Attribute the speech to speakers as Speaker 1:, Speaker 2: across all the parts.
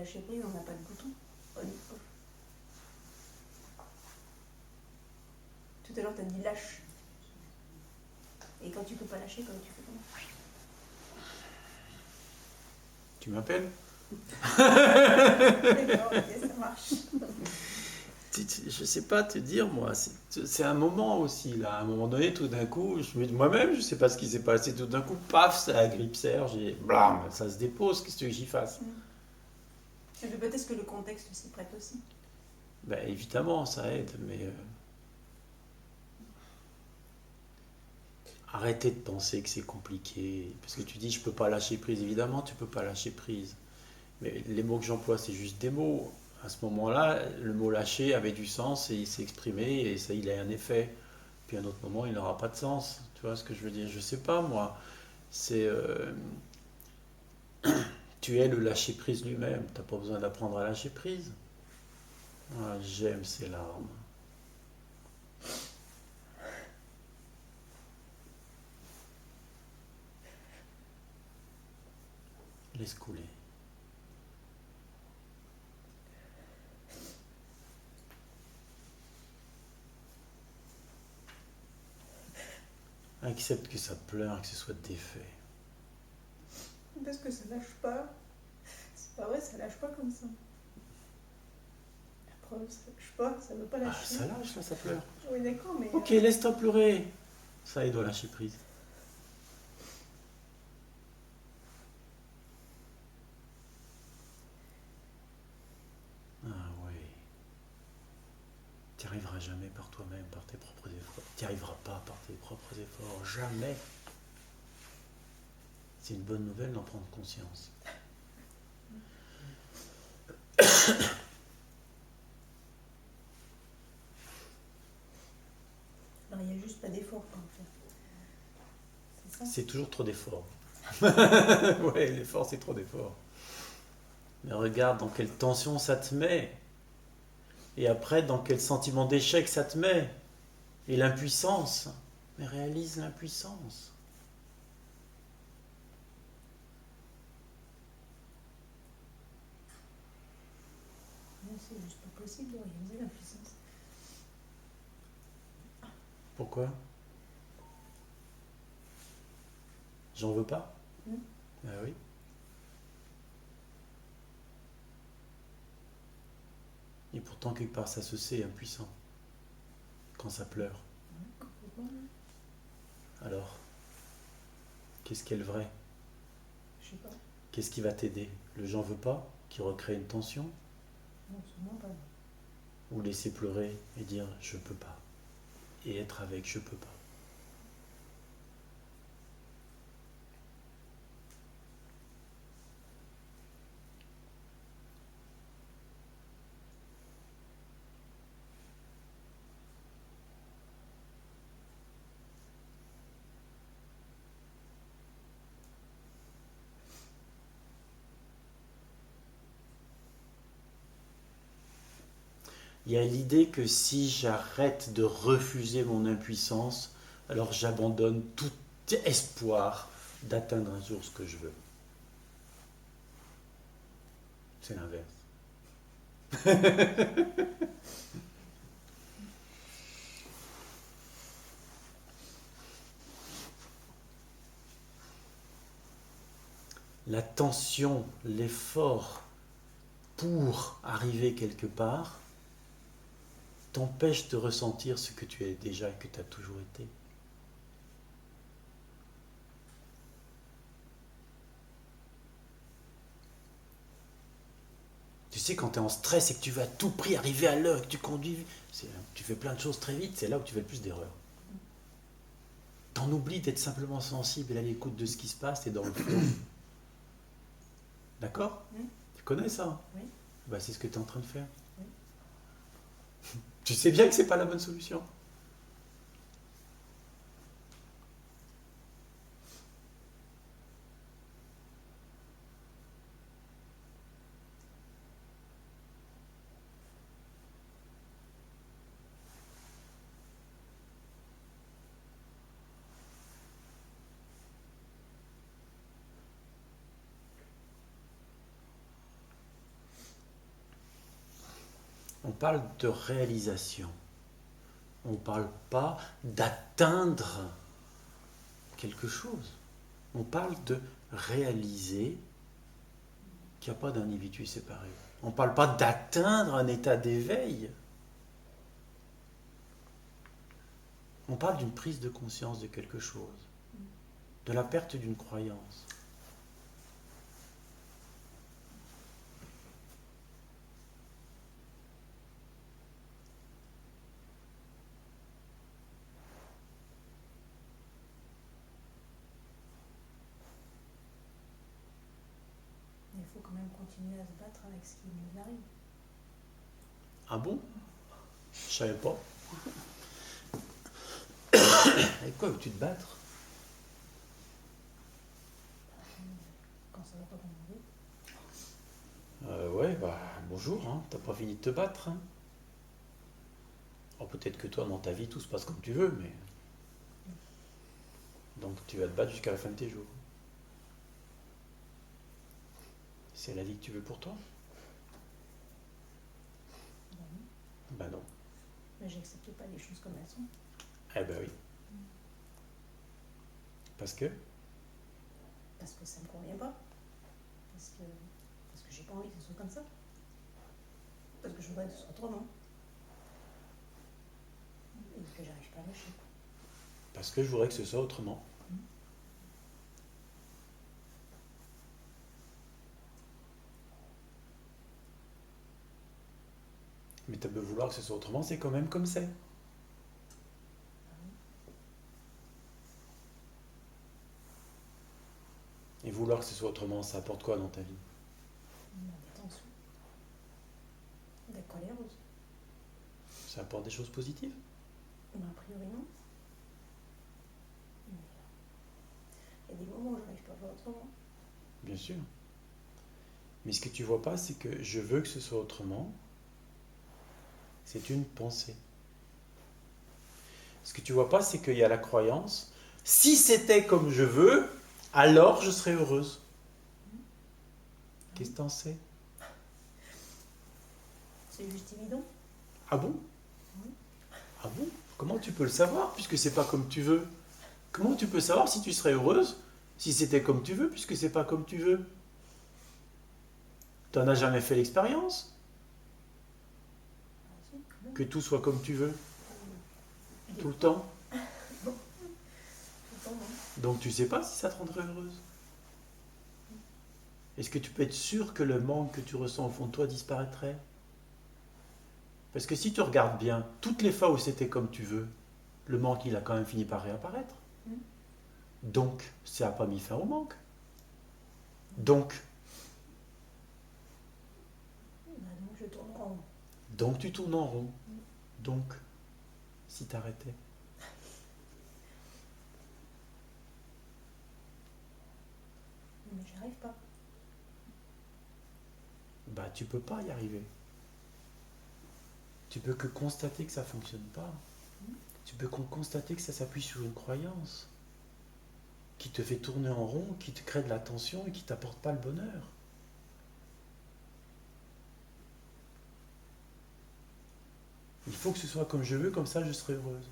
Speaker 1: lâcher prise, on n'a pas de bouton. On off. Tout à l'heure, tu as dit lâche. Et quand tu peux pas lâcher, comment tu fais comment?
Speaker 2: Tu m'appelles?
Speaker 1: D'accord, ok, ça marche.
Speaker 2: Je sais pas te dire, moi. C'est un moment aussi, là. À un moment donné, tout d'un coup, moi-même, je sais pas ce qui s'est passé. Tout d'un coup, paf, ça agrippe Serge et blam, ça se dépose. Qu'est-ce que tu veux que j'y fasse?
Speaker 1: Et puis peut-être que le contexte s'y prête aussi.
Speaker 2: Ben, évidemment, ça aide, mais arrêtez de penser que c'est compliqué. Parce que tu dis, je peux pas lâcher prise. Évidemment, tu peux pas lâcher prise. Mais les mots que j'emploie, c'est juste des mots. À ce moment-là, le mot lâcher avait du sens et il s'est exprimé et ça, il a un effet. Puis à un autre moment, il n'aura pas de sens. Tu vois ce que je veux dire? Je sais pas, moi. C'est tu es le lâcher prise lui-même. T'as pas besoin d'apprendre à lâcher prise. Ah, j'aime ces larmes. Laisse couler. Accepte que ça pleure, que ce soit défait.
Speaker 1: Parce que ça lâche pas. C'est pas vrai, ça lâche pas comme ça. La preuve, ça lâche pas, ça veut pas
Speaker 2: Ah,
Speaker 1: lâcher.
Speaker 2: ça lâche, là, ça pleure.
Speaker 1: Oui, d'accord, mais.
Speaker 2: Ok, laisse-toi pleurer. Ça, il doit lâcher prise. Ah oui. Tu n'y arriveras jamais par toi-même, par tes propres efforts. Tu n'y arriveras pas par tes propres efforts. Jamais. C'est une bonne nouvelle d'en prendre conscience.
Speaker 1: Alors, il n'y a juste pas d'effort, quoi, en fait. C'est ça?
Speaker 2: C'est toujours trop d'efforts. Ouais, l'effort, c'est trop d'efforts. Mais regarde dans quelle tension ça te met. Et après, dans quel sentiment d'échec ça te met. Et l'impuissance. Mais réalise l'impuissance.
Speaker 1: Non, c'est juste pas possible de réaliser l'impuissance.
Speaker 2: Pourquoi? J'en veux pas? Ah oui. Et pourtant, quelque part, ça se sait impuissant. Quand ça pleure.
Speaker 1: Complètement.
Speaker 2: Alors, qu'est-ce qui est le vrai?
Speaker 1: Je sais pas.
Speaker 2: Qu'est-ce qui va t'aider? Le j'en veux pas, qui recrée une tension?
Speaker 1: Non, sûrement pas.
Speaker 2: Ou laisser pleurer et dire je peux pas. Et être avec je peux pas. Il y a l'idée que si j'arrête de refuser mon impuissance, alors j'abandonne tout espoir d'atteindre un jour ce que je veux. C'est l'inverse. La tension, l'effort pour arriver quelque part t'empêche de ressentir ce que tu es déjà et que tu as toujours été. Tu sais, quand tu es en stress et que tu veux à tout prix arriver à l'heure, que tu conduis, tu fais plein de choses très vite, c'est là où tu fais le plus d'erreurs. T'en oublies d'être simplement sensible et à l'écoute de ce qui se passe et dans le flow. D'accord? Tu connais ça?
Speaker 1: Oui.
Speaker 2: Bah, c'est ce que tu es en train de faire.
Speaker 1: Oui.
Speaker 2: Tu sais bien que c'est pas la bonne solution. On parle de réalisation. On ne parle pas d'atteindre quelque chose. On parle de réaliser qu'il n'y a pas d'individu séparé. On ne parle pas d'atteindre un état d'éveil. On parle d'une prise de conscience de quelque chose, de la perte d'une croyance.
Speaker 1: Il faut quand même continuer à se battre avec ce qui nous arrive.
Speaker 2: Ah bon? Je savais pas. Avec quoi veux-tu te battre?
Speaker 1: Quand ça va pas comme on veut.
Speaker 2: Ouais, bah bonjour, hein. T'as pas fini de te battre, hein. Alors peut-être que toi, dans ta vie, tout se passe comme tu veux, mais... Donc tu vas te battre jusqu'à la fin de tes jours. C'est la vie que tu veux pour toi?
Speaker 1: Ben oui.
Speaker 2: Ben non.
Speaker 1: Mais j'accepte pas les choses comme elles sont.
Speaker 2: Eh ben oui. Parce que?
Speaker 1: Parce que ça me convient pas. Parce que j'ai pas envie que ce soit comme ça. Parce que je voudrais que ce soit autrement. Et que j'arrive pas à lâcher.
Speaker 2: Parce que je voudrais que ce soit autrement. Mais t'as beau vouloir que ce soit autrement, c'est quand même comme c'est. Et vouloir que ce soit autrement, ça apporte quoi dans ta vie?
Speaker 1: Des tensions. D'être colèreuse.
Speaker 2: Ça apporte des choses positives?
Speaker 1: Mais a priori non. Mais il y a des moments où j'arrive pas à faire autrement.
Speaker 2: Bien sûr. Mais ce que tu vois pas, c'est que je veux que ce soit autrement. C'est une pensée. Ce que tu vois pas, c'est qu'il y a la croyance. Si c'était comme je veux, alors je serais heureuse. Qu'est-ce que t'en sais?
Speaker 1: C'est juste évident.
Speaker 2: Ah bon? Ah bon? Comment tu peux le savoir puisque c'est pas comme tu veux? Comment tu peux savoir si tu serais heureuse si c'était comme tu veux puisque c'est pas comme tu veux? T'en as jamais fait l'expérience?
Speaker 1: Ah, si, quand même.
Speaker 2: Que tout soit comme tu veux?
Speaker 1: Des
Speaker 2: Tout le
Speaker 1: fois.
Speaker 2: temps?
Speaker 1: Tout le temps, non.
Speaker 2: Donc tu sais pas si ça te rendrait heureuse? Est-ce que tu peux être sûr que le manque que tu ressens au fond de toi disparaîtrait? Parce que si tu regardes bien, toutes les fois où c'était comme tu veux, le manque il a quand même fini par réapparaître. Donc ça n'a pas mis fin au manque. Donc
Speaker 1: Donc je tourne en rond.
Speaker 2: Donc tu tournes en rond. Donc, si t'arrêtais.
Speaker 1: Mais j'y arrive pas.
Speaker 2: Bah tu peux pas y arriver. Tu peux que constater que ça fonctionne pas. Tu peux constater que ça s'appuie sur une croyance qui te fait tourner en rond, qui te crée de la tension et qui t'apporte pas le bonheur. Il faut que ce soit comme je veux, comme ça je serai heureuse.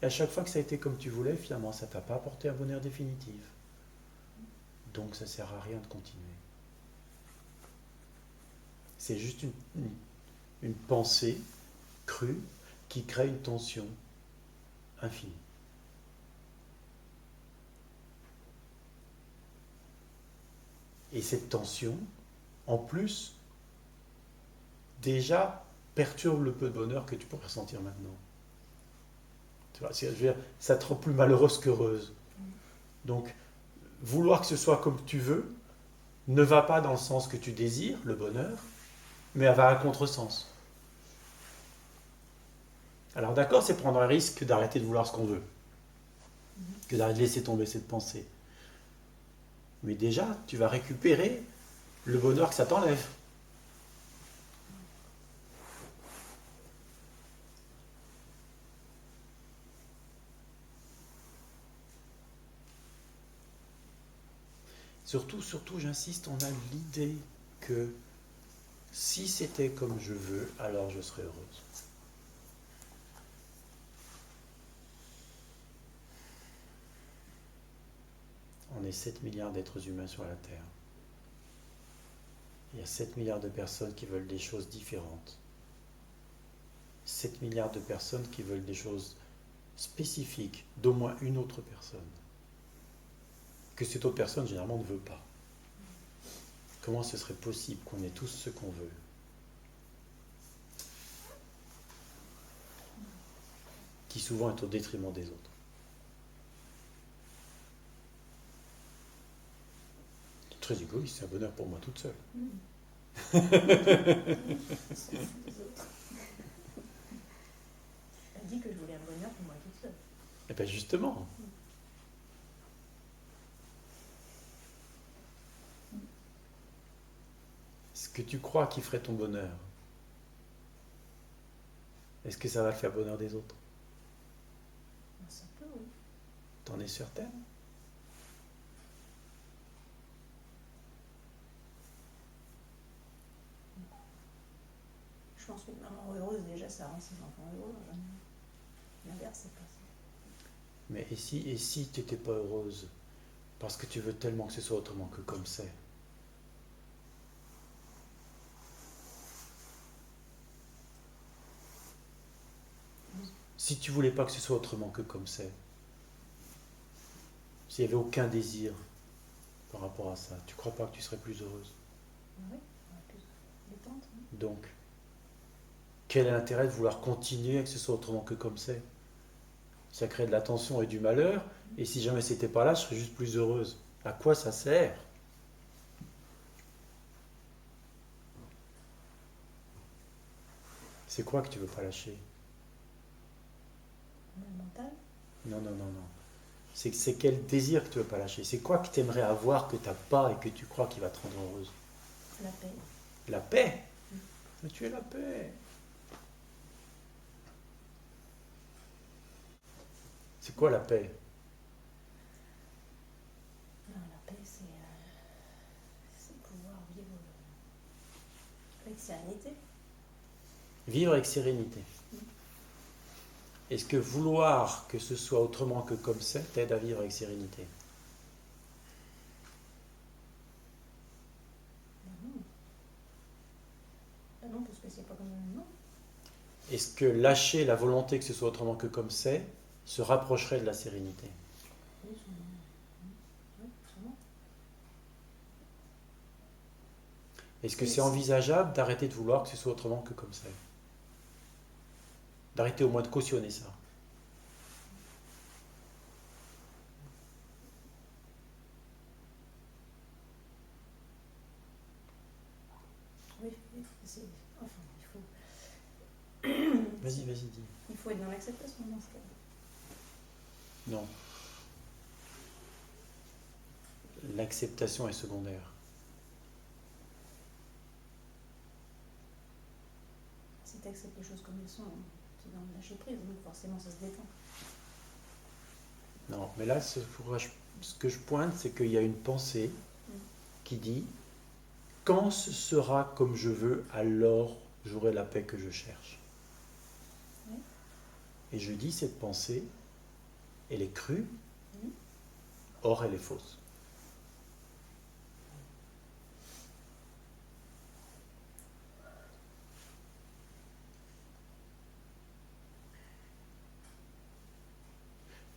Speaker 2: Et à chaque fois que ça a été comme tu voulais, finalement, ça t'a pas apporté un bonheur définitif. Donc ça sert à rien de continuer. C'est juste une pensée crue qui crée une tension infinie. Et cette tension, en plus, déjà perturbe le peu de bonheur que tu pourrais ressentir maintenant. Tu vois, je veux dire, ça te rend plus malheureuse qu'heureuse. Donc, vouloir que ce soit comme tu veux ne va pas dans le sens que tu désires, le bonheur, mais elle va à contresens. Alors d'accord, c'est prendre un risque d'arrêter de vouloir ce qu'on veut, que d'arrêter de laisser tomber cette pensée. Mais déjà, tu vas récupérer le bonheur que ça t'enlève. Surtout, j'insiste, on a l'idée que Si c'était comme je veux, alors je serais heureuse. On est 7 milliards d'êtres humains sur la Terre. Il y a 7 milliards de personnes qui veulent des choses différentes. 7 milliards de personnes qui veulent des choses spécifiques d'au moins une autre personne. Que cette autre personne, généralement, ne veut pas. Comment ce serait possible qu'on ait tous ce qu'on veut? Qui souvent est au détriment des autres. C'est très égoïste, c'est un bonheur pour moi toute seule.
Speaker 1: Les autres. Elle dit que je voulais un bonheur pour moi toute seule.
Speaker 2: Et bien justement. Ce que tu crois qui ferait ton bonheur, est-ce que ça va le faire bonheur des autres?
Speaker 1: Ça peut, oui.
Speaker 2: T'en es certaine?
Speaker 1: Je pense qu'une maman heureuse, déjà, ça rend ses enfants heureux. L'inverse, c'est pas ça.
Speaker 2: Mais et si tu n'étais pas heureuse parce que tu veux tellement que ce soit autrement que comme c'est? Si tu voulais pas que ce soit autrement que comme c'est, s'il n'y avait aucun désir par rapport à ça, tu crois pas que tu serais plus heureuse?
Speaker 1: Oui, plus détente.
Speaker 2: Donc, quel est l'intérêt de vouloir continuer que ce soit autrement que comme c'est? Ça crée de la tension et du malheur, et si jamais c'était pas là, je serais juste plus heureuse. À quoi ça sert? C'est quoi que tu veux pas lâcher?
Speaker 1: Le mental.
Speaker 2: Non. C'est quel désir que tu veux pas lâcher? C'est quoi que tu aimerais avoir que tu n'as pas et que tu crois qui va te rendre heureuse?
Speaker 1: La paix.
Speaker 2: La paix? Mais tu es la paix. C'est quoi la paix?
Speaker 1: Non, la paix, c'est pouvoir vivre avec sérénité.
Speaker 2: Vivre avec sérénité. Est-ce que vouloir que ce soit autrement que comme c'est t'aide à vivre avec sérénité?
Speaker 1: Non, parce que c'est pas comme non.
Speaker 2: Est-ce que lâcher la volonté que ce soit autrement que comme c'est se rapprocherait de la sérénité?
Speaker 1: Oui, sûrement.
Speaker 2: Est-ce que c'est envisageable d'arrêter de vouloir que ce soit autrement que comme c'est? D'arrêter au moins de cautionner ça?
Speaker 1: Oui, enfin, il faut.
Speaker 2: Vas-y, dis.
Speaker 1: Il faut être dans l'acceptation dans ce cas.
Speaker 2: Non. L'acceptation est secondaire.
Speaker 1: Si tu acceptes les choses comme elles sont, tu vas en lâcher prise, donc forcément ça se détend.
Speaker 2: Non, mais là, ce que je pointe, c'est qu'il y a une pensée qui dit « Quand ce sera comme je veux, alors j'aurai la paix que je cherche. » Et je dis, cette pensée, elle est crue, or elle est fausse.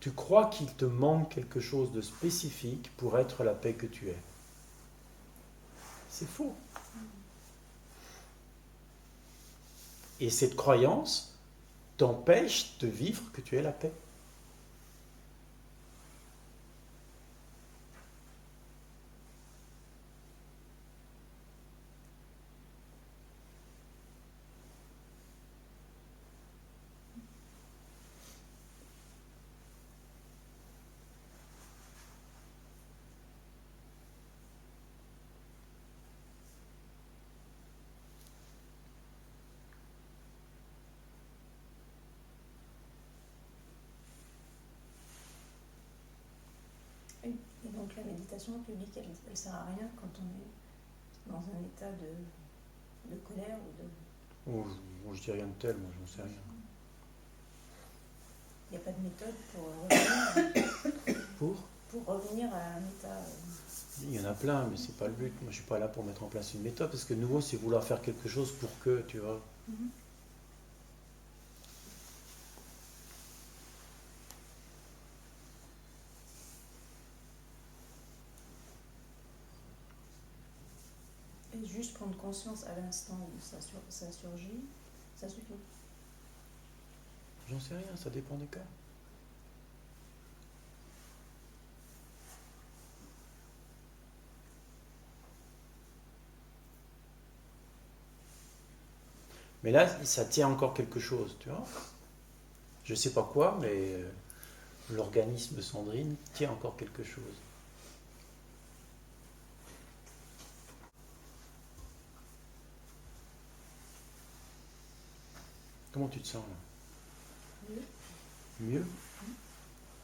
Speaker 2: Tu crois qu'il te manque quelque chose de spécifique pour être la paix que tu es. C'est faux. Et cette croyance t'empêche de vivre que tu es la paix.
Speaker 1: Et donc la méditation publique, elle ne sert à rien quand on est dans un état de
Speaker 3: faire ou de...
Speaker 2: Je dis rien de tel, moi j'en sais rien.
Speaker 3: Il n'y a pas de méthode pour revenir à un état...
Speaker 2: Il y en a plein, mais c'est pas le but. Moi je suis pas là pour mettre en place une méthode, parce que nouveau c'est vouloir faire quelque chose pour que, tu vois.
Speaker 3: Et juste prendre conscience à l'instant où ça surgit, ça suffit.
Speaker 2: J'en sais rien, ça dépend des cas. Mais là, ça tient encore quelque chose, tu vois. Je sais pas quoi, mais l'organisme Sandrine tient encore quelque chose. Comment tu te sens là?
Speaker 3: Mieux.
Speaker 2: Mieux?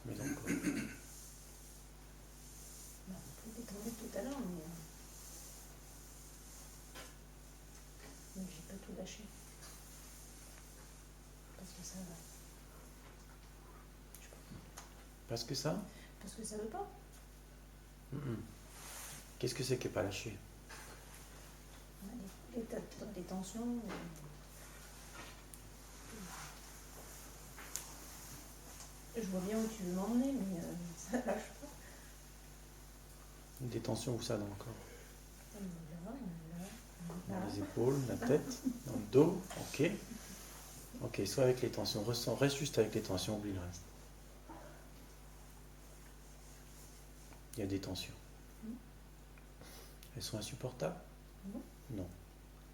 Speaker 2: Mais encore.
Speaker 3: On peut détendre tout à l'heure, mais j'ai pas tout lâché. Parce que ça va.
Speaker 2: Parce que ça?
Speaker 3: Parce que ça veut pas.
Speaker 2: Qu'est-ce que c'est qui n'est pas lâché?
Speaker 3: Les tensions. Je vois bien où tu veux m'emmener, mais ça lâche pas.
Speaker 2: Des tensions où ça dans le corps?
Speaker 3: Là.
Speaker 2: Dans les épaules, la tête, dans le dos, ok. Ok, soit avec les tensions, reste juste avec les tensions, oublie le reste. Il y a des tensions. Elles sont insupportables? Non.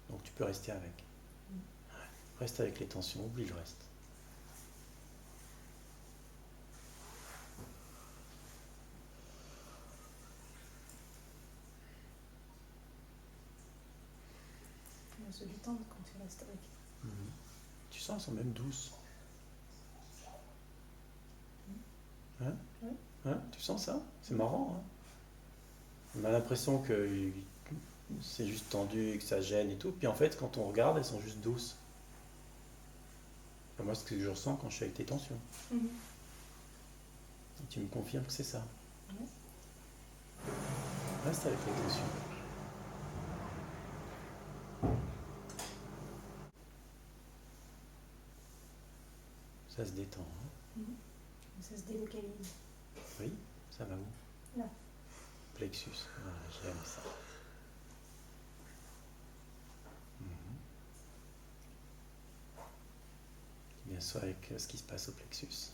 Speaker 2: Donc tu peux rester avec. Reste avec les tensions, oublie le reste.
Speaker 3: On se détendre quand tu restes avec.
Speaker 2: Tu sens, elles sont même douces. Hein?
Speaker 3: Oui.
Speaker 2: Hein? Tu sens ça? C'est marrant. Hein? On a l'impression que c'est juste tendu et que ça gêne et tout. Puis en fait, quand on regarde, elles sont juste douces. Et moi, c'est ce que je ressens quand je suis avec tes tensions. Et tu me confirmes que c'est ça. Reste avec les tensions. Ça se détend. Hein?
Speaker 3: Ça se délocalise.
Speaker 2: Oui, ça va où?
Speaker 3: Là.
Speaker 2: Plexus. Voilà, j'aime ça. Bien sûr, avec ce qui se passe au plexus.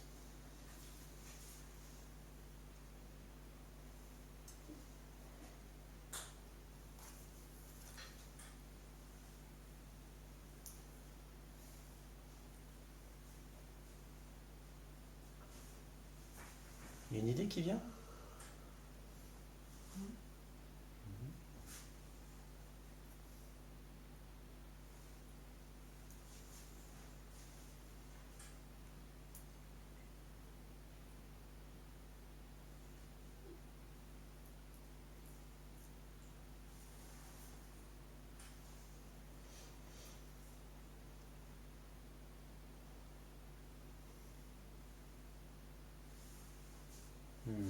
Speaker 2: Il y a une idée qui vient?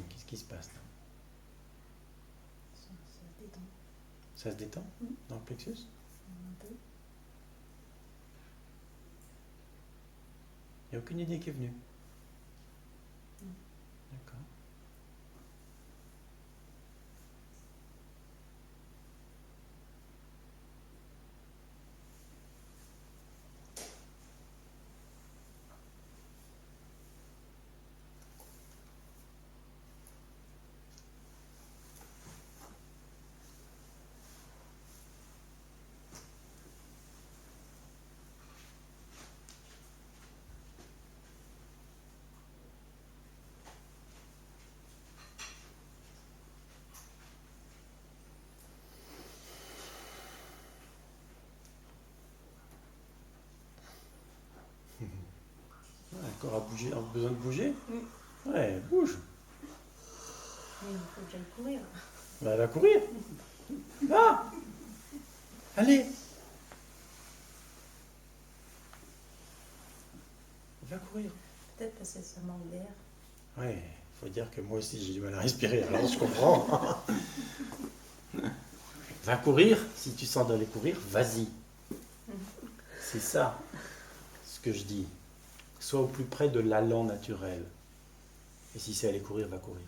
Speaker 2: Qu'est-ce qui se passe là?
Speaker 3: Ça se détend.
Speaker 2: Ça se détend dans le plexus?
Speaker 3: Un peu.
Speaker 2: Il n'y a aucune idée qui est venue?
Speaker 3: Non.
Speaker 2: D'accord. Ouais, le corps a besoin de bouger? Ouais, bouge.
Speaker 3: Mais il faut que j'aille courir.
Speaker 2: Bah, va courir. Va. Allez. Va courir.
Speaker 3: Peut-être parce que ça manque d'air.
Speaker 2: Ouais, faut dire que moi aussi j'ai du mal à respirer, alors je comprends. Va courir, si tu sens d'aller courir, vas-y. C'est ça, ce que je dis. Sois au plus près de l'allant naturel. Et si c'est aller courir, va courir.